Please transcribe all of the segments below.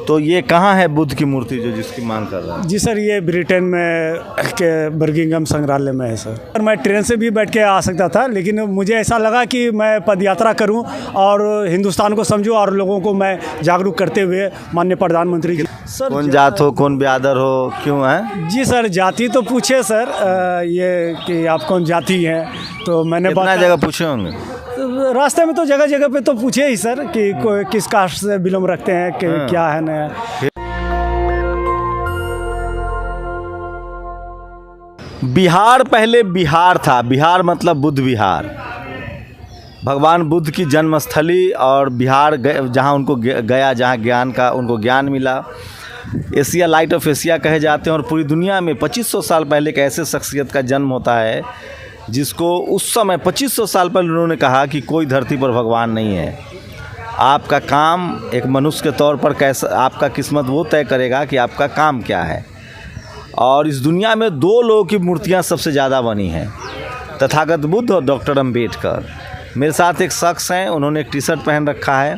तो ये कहाँ है बुद्ध की मूर्ति जो जिसकी मांग कर रहा है? जी सर, ये ब्रिटेन में के बर्मिंघम संग्रहालय में है सर। और मैं ट्रेन से भी बैठ के आ सकता था, लेकिन मुझे ऐसा लगा कि मैं पदयात्रा करूं और हिंदुस्तान को समझूं और लोगों को मैं जागरूक करते हुए माननीय प्रधानमंत्री जी। सर कौन जात हो, कौन ब्यादर हो, क्यों है? जी सर, जाति तो पूछे सर, ये कि आप कौन जाति हैं, तो मैंने कितना जगह पूछे होंगे? रास्ते में तो जगह जगह पे तो पूछे ही सर कि किस कास्ट से बिलोंग रखते हैं, कि क्या है ना। बिहार पहले बिहार था, बिहार मतलब बुद्ध विहार, भगवान बुद्ध की जन्मस्थली, और बिहार जहाँ उनको गया, जहाँ ज्ञान का उनको ज्ञान मिला। एशिया, लाइट ऑफ एशिया कहे जाते हैं। और पूरी दुनिया में 2500 साल पहले एक ऐसे शख्सियत का जन्म होता है जिसको उस समय 2500 साल पहले उन्होंने कहा कि कोई धरती पर भगवान नहीं है। आपका काम एक मनुष्य के तौर पर कैसा, आपका किस्मत वो तय करेगा कि आपका काम क्या है। और इस दुनिया में 2 लोगों की मूर्तियाँ सबसे ज़्यादा बनी हैं, तथागत बुद्ध और डॉक्टर अम्बेडकर। मेरे साथ एक शख्स हैं, उन्होंने एक टी शर्ट पहन रखा है,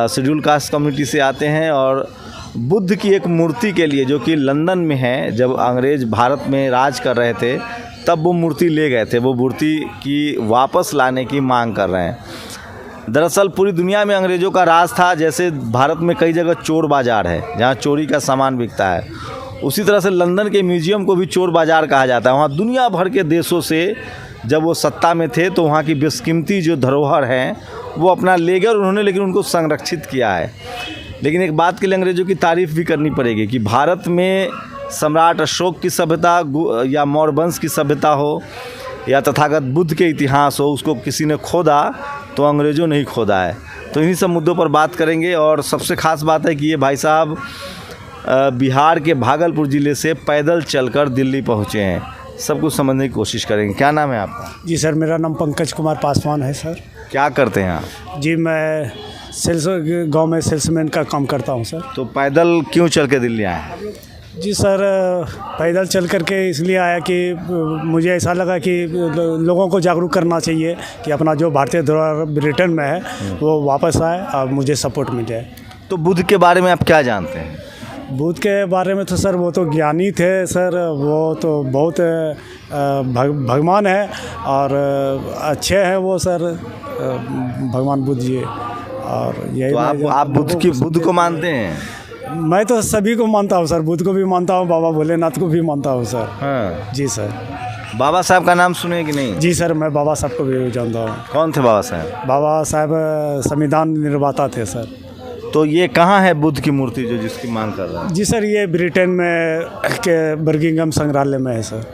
शेड्यूल कास्ट कम्युनिटी से आते हैं, और बुद्ध की एक मूर्ति के लिए, जो कि लंदन में है, जब अंग्रेज़ भारत में राज कर रहे थे तब वो मूर्ति ले गए थे, वो मूर्ति की वापस लाने की मांग कर रहे हैं। दरअसल पूरी दुनिया में अंग्रेज़ों का राज था। जैसे भारत में कई जगह चोर बाज़ार है जहाँ चोरी का सामान बिकता है, उसी तरह से लंदन के म्यूज़ियम को भी चोर बाज़ार कहा जाता है। वहाँ दुनिया भर के देशों से जब वो सत्ता में थे तो वहाँ की बेशकीमती जो धरोहर हैं वो अपना ले गए उन्होंने, लेकिन उनको संरक्षित किया है। लेकिन एक बात के लिए अंग्रेज़ों की तारीफ़ भी करनी पड़ेगी कि भारत में सम्राट अशोक की सभ्यता या मौर्य वंश की सभ्यता हो या तथागत बुद्ध के इतिहास हो, उसको किसी ने खोदा तो अंग्रेज़ों ने ही खोदा है। तो इन्हीं सब मुद्दों पर बात करेंगे। और सबसे ख़ास बात है कि ये भाई साहब बिहार के भागलपुर ज़िले से पैदल चलकर दिल्ली पहुँचे हैं। सब कुछ समझने की कोशिश करेंगे। क्या नाम है आपका? जी सर, मेरा नाम पंकज कुमार पासवान है सर। क्या करते हैं आप? जी, मैं सेल्स गांव में सेल्समैन का काम करता हूं सर। तो पैदल क्यों चल के दिल्ली आए? जी सर, पैदल चल करके इसलिए आया कि मुझे ऐसा लगा कि लोगों को जागरूक करना चाहिए कि अपना जो भारतीय धरोहर ब्रिटेन में है वो वापस आए और मुझे सपोर्ट मिले। तो बुद्ध के बारे में आप क्या जानते हैं? बुद्ध के बारे में तो सर वो तो ज्ञानी थे सर, वो तो बहुत भगवान है और अच्छे हैं वो सर, भगवान बुद्ध जी। और यही तो आप बुद्ध को मानते हैं? मैं तो सभी को मानता हूँ सर, बुद्ध को भी मानता हूँ, बाबा भोलेनाथ को भी मानता हूँ सर। हाँ जी सर। बाबा साहब का नाम सुने कि नहीं? जी सर, मैं बाबा साहब को भी जानता हूँ। कौन थे बाबा साहब? बाबा साहब संविधान निर्माता थे सर। तो ये कहाँ है बुद्ध की मूर्ति जो जिसकी मांग कर रहा है? जी सर, ये ब्रिटेन में के बर्मिंघम संग्रहालय में है सर।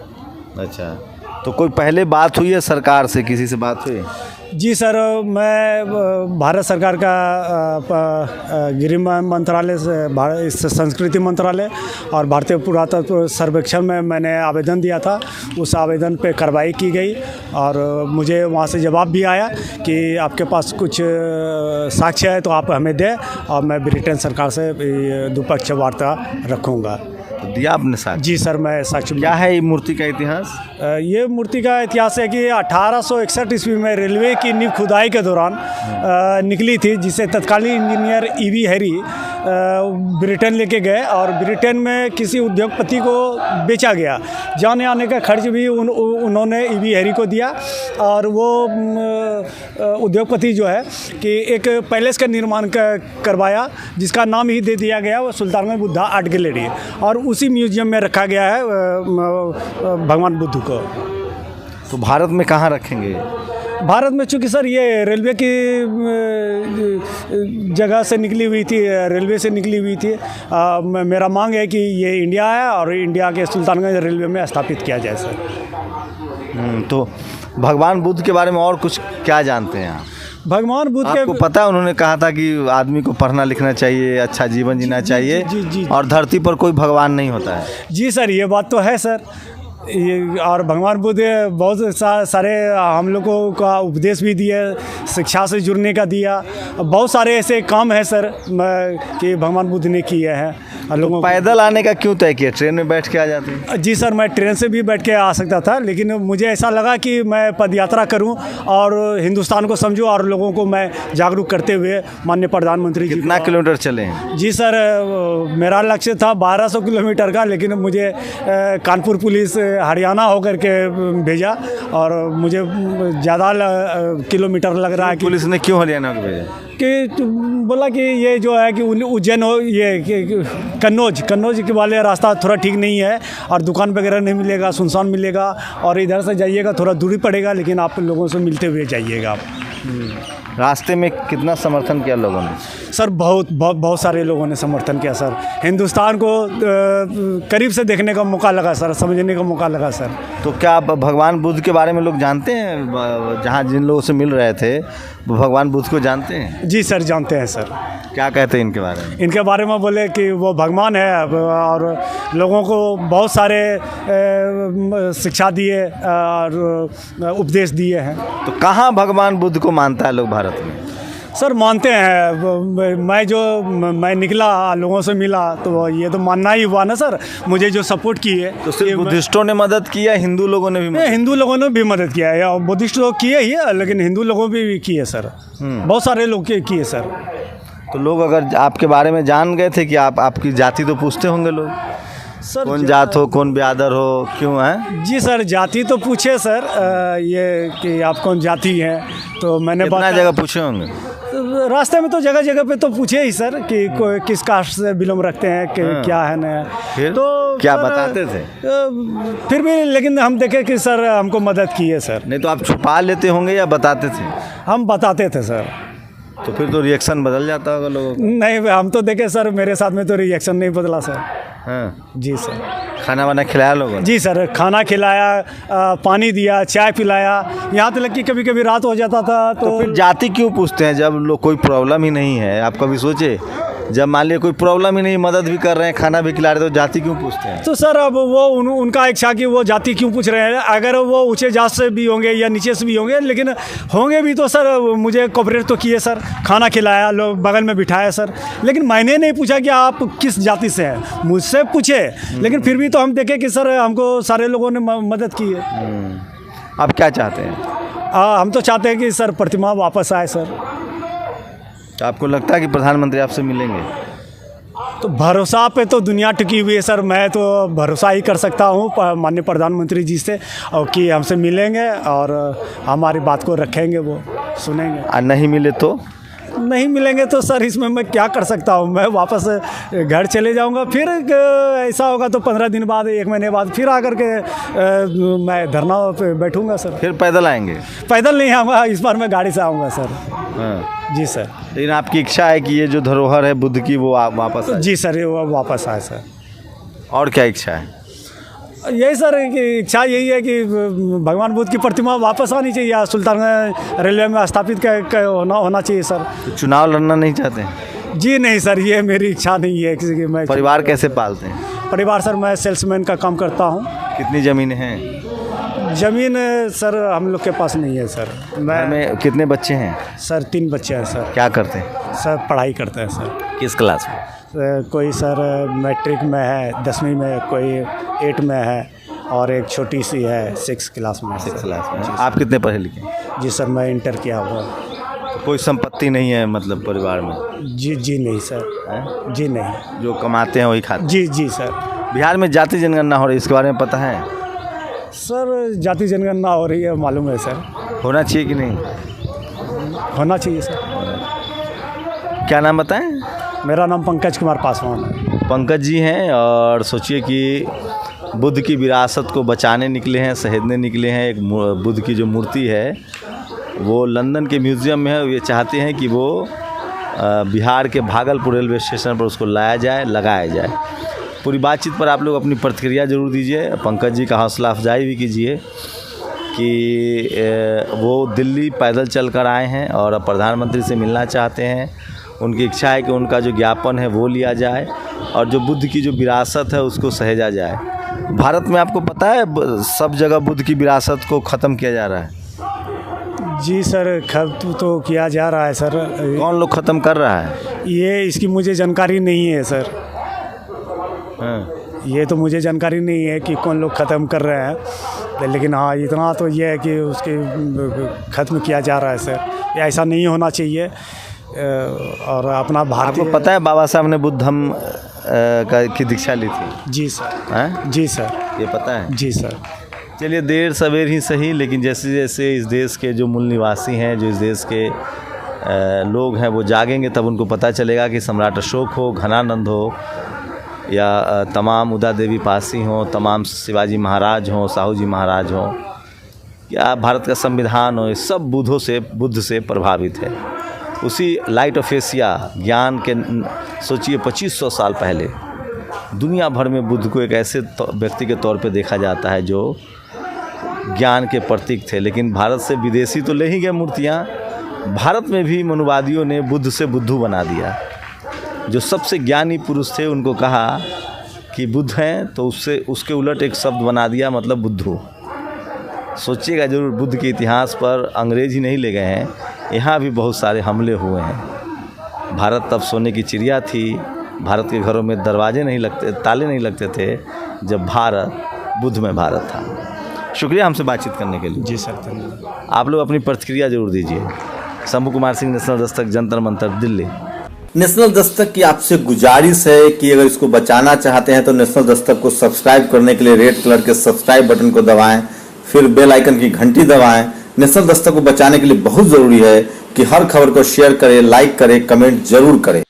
अच्छा, तो कोई पहले बात हुई है सरकार से, किसी से बात हुई? जी सर, मैं भारत सरकार का गृह मंत्रालय से संस्कृति मंत्रालय और भारतीय पुरातत्व सर्वेक्षण में मैंने आवेदन दिया था। उस आवेदन पे कार्रवाई की गई और मुझे वहाँ से जवाब भी आया कि आपके पास कुछ साक्ष्य है तो आप हमें दें और मैं ब्रिटेन सरकार से द्विपक्षीय वार्ता रखूँगा। तो दिया आपने साक्ष्य? जी सर, मैं साक्ष्य। क्या है ये मूर्ति का इतिहास? ये मूर्ति का इतिहास है कि 1861 ईस्वी में रेलवे की नींव खुदाई के दौरान निकली थी, जिसे तत्कालीन इंजीनियर ईवी हैरी ब्रिटेन लेके गए और ब्रिटेन में किसी उद्योगपति को बेचा गया। जाने आने का खर्च भी उन्होंने ईवी हैरी को दिया और वो उद्योगपति जो है कि एक पैलेस का निर्माण करवाया, जिसका नाम ही दे दिया गया वो सुल्तान बुद्धा आर्ट गैलरी, और उसी म्यूजियम में रखा गया है भगवान बुद्ध को। तो भारत में कहाँ रखेंगे? भारत में चूँकि सर ये रेलवे की जगह से निकली हुई थी, रेलवे से निकली हुई थी, मेरा मांग है कि ये इंडिया है और इंडिया के सुल्तानगंज रेलवे में स्थापित किया जाए सर। तो भगवान बुद्ध के बारे में और कुछ क्या जानते हैं आप? भगवान बुद्ध आपको पता है उन्होंने कहा था कि आदमी को पढ़ना लिखना चाहिए, अच्छा जीवन जीना चाहिए, जी। और धरती पर कोई भगवान नहीं होता है। जी सर, ये बात तो है सर, ये और भगवान बुद्ध बहुत सारे हम लोगों का उपदेश भी दिया, शिक्षा से जुड़ने का दिया। बहुत सारे ऐसे काम हैं सर कि भगवान बुद्ध ने किए हैं लोगों को। पैदल आने का क्यों तय किया? ट्रेन में बैठ के आ जाते हैं? जी सर, मैं ट्रेन से भी बैठ के आ सकता था, लेकिन मुझे ऐसा लगा कि मैं पद यात्रा करूं और हिंदुस्तान को समझूं और लोगों को मैं जागरूक करते हुए माननीय प्रधानमंत्री जी। कितना किलोमीटर चले हैं? जी सर, मेरा लक्ष्य था 1200 किलोमीटर का, लेकिन मुझे कानपुर पुलिस हरियाणा होकर के भेजा और मुझे ज़्यादा किलोमीटर लग रहा है। कि पुलिस ने क्यों हरियाणा को भेजा? कि बोला कि ये जो है कि उज्जैन हो, ये कन्नौज के वाले रास्ता थोड़ा ठीक नहीं है और दुकान वगैरह नहीं मिलेगा, सुनसान मिलेगा, और इधर से जाइएगा थोड़ा दूरी पड़ेगा, लेकिन आप लोगों से मिलते हुए जाइएगा आप। रास्ते में कितना समर्थन किया लोगों ने? सर बहुत सारे लोगों ने समर्थन किया सर। हिंदुस्तान को करीब से देखने का मौका लगा सर, समझने का मौका लगा सर। तो क्या आप भगवान बुद्ध के बारे में लोग जानते हैं? जहाँ जिन लोगों से मिल रहे थे वो भगवान बुद्ध को जानते हैं? जी सर, जानते हैं सर। क्या कहते हैं इनके बारे में? इनके बारे में बोले कि वो भगवान है और लोगों को बहुत सारे शिक्षा दिए और उपदेश दिए हैं। तो कहाँ भगवान बुद्ध को मानता है लोग भारत में? सर मानते हैं। मैं निकला, लोगों से मिला, तो ये तो मानना ही हुआ ना सर। मुझे जो सपोर्ट किए तो सिर्फ बुद्धिस्टों ने मदद की या हिंदू लोगों ने भी? हिंदू लोगों ने भी मदद किया है, और बुद्धिस्ट लोग किए ही है, लेकिन हिंदू लोगों ने भी किए सर। बहुत सारे लोग किए सर। तो लोग अगर आपके बारे में जान गए थे कि आपकी जाति तो पूछते होंगे लोग, सर कौन जात हो, कौन ब्यादर हो, क्यों है? जी सर, जाति तो पूछे सर, ये कि आप कौन जाति हैं, तो मैंने कितना जगह पूछे होंगे? रास्ते में तो जगह जगह पे तो पूछे ही सर कि कोई किस कास्ट से बिलोंग रखते हैं, कि क्या है ना। फिर तो क्या सर, बताते थे? फिर भी लेकिन हम देखे कि सर हमको मदद की है सर। नहीं तो आप छुपा लेते होंगे या बताते थे? हम बताते थे सर। तो फिर तो रिएक्शन बदल जाता होगा लोगों का। नहीं, हम तो देखे सर, मेरे साथ में तो रिएक्शन नहीं बदला सर। हाँ जी सर। खाना वाना खिलाया लोगों ने? जी सर, खाना खिलाया, पानी दिया, चाय पिलाया, यहाँ तक कि कभी कभी रात हो जाता था तो फिर जाति क्यों पूछते हैं जब लोग कोई प्रॉब्लम ही नहीं है? आप कभी सोचे जब मान लिया कोई प्रॉब्लम ही नहीं, मदद भी कर रहे हैं, खाना भी खिला रहे, तो जाति क्यों पूछते हैं? तो सर अब वो उनका इच्छा कि वो जाति क्यों पूछ रहे हैं। अगर वो ऊंचे जात से भी होंगे या नीचे से भी होंगे, लेकिन होंगे भी तो सर मुझे कोऑपरेट तो किए सर, खाना खिलाया, लोग बगल में बिठाया सर। लेकिन मैंने नहीं पूछा कि आप किस जाति से हैं, मुझसे पूछे, लेकिन फिर भी तो हम देखे कि सर हमको सारे लोगों ने मदद की है। आप क्या चाहते हैं? हम तो चाहते हैं कि सर प्रतिमा वापस आए सर। तो आपको लगता है कि प्रधानमंत्री आपसे मिलेंगे? तो भरोसा पे तो दुनिया टिकी हुई है सर। मैं तो भरोसा ही कर सकता हूँ माननीय प्रधानमंत्री जी से, और कि हमसे मिलेंगे और हमारी बात को रखेंगे, वो सुनेंगे। और नहीं मिले तो? नहीं मिलेंगे तो सर इसमें मैं क्या कर सकता हूँ। मैं वापस घर चले जाऊँगा। फिर ऐसा होगा तो 15 दिन बाद, 1 महीने बाद फिर आकर के मैं धरना पे बैठूँगा सर। फिर पैदल आएंगे? पैदल नहीं आऊँगा, इस बार मैं गाड़ी से आऊँगा सर। हाँ जी सर। लेकिन आपकी इच्छा है कि ये जो धरोहर है बुद्ध की वो आप वापस आए? जी सर, वो वापस आए सर। और क्या इच्छा है? यही सर कि इच्छा यही है कि भगवान बुद्ध की प्रतिमा वापस आनी चाहिए, सुल्तानगंज रेलवे में स्थापित होना चाहिए सर। तो चुनाव लड़ना नहीं चाहते हैं? जी नहीं सर, ये मेरी इच्छा नहीं है कि मैं। परिवार कैसे पालते हैं? परिवार सर, मैं सेल्समैन का काम करता हूँ। कितनी ज़मीनें हैं? ज़मीन सर हम लोग के पास नहीं है सर। घर में कितने बच्चे हैं? सर 3 बच्चे हैं सर। क्या करते हैं? सर पढ़ाई करते हैं सर। किस क्लास में? कोई सर मैट्रिक में है, 10वीं में, कोई 8 में है, और एक छोटी सी है 6 क्लास में। 6 क्लास में। आप कितने पढ़े लिखे? जी सर, मैं इंटर किया हुआ। तो कोई संपत्ति नहीं है मतलब परिवार में? जी नहीं सर। है? जी नहीं। जो कमाते हैं वही खाते? जी सर। बिहार में जाति जनगणना हो रही है, इसके बारे में पता है? सर जाति जनगणना हो रही है, मालूम है सर। होना चाहिए कि नहीं? होना चाहिए सर। क्या नाम बताएं? मेरा नाम पंकज कुमार पासवान है। पंकज जी हैं, और सोचिए कि बुद्ध की विरासत को बचाने निकले हैं, सहेजने निकले हैं। एक बुद्ध की जो मूर्ति है वो लंदन के म्यूज़ियम में है। ये चाहते हैं कि वो बिहार के भागलपुर रेलवे स्टेशन पर उसको लाया जाए, लगाया जाए। पूरी बातचीत पर आप लोग अपनी प्रतिक्रिया ज़रूर दीजिए। पंकज जी का हौसला अफजाई भी कीजिए कि वो दिल्ली पैदल चल कर आए हैं और प्रधानमंत्री से मिलना चाहते हैं। उनकी इच्छा है कि उनका जो ज्ञापन है वो लिया जाए और जो बुद्ध की जो विरासत है उसको सहेजा जाए। भारत में आपको पता है सब जगह बुद्ध की विरासत को ख़त्म किया जा रहा है। जी सर, खत्म तो किया जा रहा है सर। कौन लोग ख़त्म कर रहा है? ये इसकी मुझे जानकारी नहीं है सर। हाँ। ये तो मुझे जानकारी नहीं है कि कौन लोग ख़त्म कर रहे हैं, लेकिन हाँ इतना तो ये है कि उसके ख़त्म किया जा रहा है सर। ये ऐसा नहीं होना चाहिए। और अपना भारतीय, आपको पता है बाबा साहब ने बुद्ध धम्म की दीक्षा ली थी? जी सर। हैं? जी सर। ये पता है? जी सर। चलिए देर सवेर ही सही, लेकिन जैसे जैसे इस देश के जो मूल निवासी हैं, जो इस देश के लोग हैं, वो जागेंगे तब उनको पता चलेगा कि सम्राट अशोक हो, घनानंद हो, या तमाम उदा देवी पासी हों, तमाम शिवाजी महाराज हों, साहू जी महाराज हों, या भारत का संविधान हो, ये सब बुद्ध से प्रभावित है। उसी लाइट ऑफ एशिया ज्ञान के, सोचिए 2500 साल पहले दुनिया भर में बुद्ध को एक ऐसे व्यक्ति के तौर पे देखा जाता है जो ज्ञान के प्रतीक थे। लेकिन भारत से विदेशी तो ले ही गए मूर्तियाँ, भारत में भी मनुवादियों ने बुद्ध से बुद्धू बना दिया। जो सबसे ज्ञानी पुरुष थे उनको कहा कि बुद्ध हैं, तो उसके उलट एक शब्द बना दिया, मतलब बुद्धू। सोचिएगा जरूर, बुद्ध के इतिहास पर अंग्रेज ही नहीं ले गए हैं, यहाँ भी बहुत सारे हमले हुए हैं। भारत तब सोने की चिड़िया थी, भारत के घरों में दरवाजे नहीं लगते, ताले नहीं लगते थे, जब भारत बुद्ध में भारत था। शुक्रिया हमसे बातचीत करने के लिए। जी सर, धन्यवाद। आप लोग अपनी प्रतिक्रिया जरूर दीजिए। शंभू कुमार सिंह, नेशनल दस्तक, जंतर मंतर, दिल्ली। नेशनल दस्तक की आपसे गुजारिश है कि अगर इसको बचाना चाहते हैं तो नेशनल दस्तक को सब्सक्राइब करने के लिए रेड कलर के सब्सक्राइब बटन को दबाएं, फिर बेल आइकन की घंटी दबाएं। नेशनल दस्तक को बचाने के लिए बहुत जरूरी है कि हर खबर को शेयर करें, लाइक करें, कमेंट जरूर करें।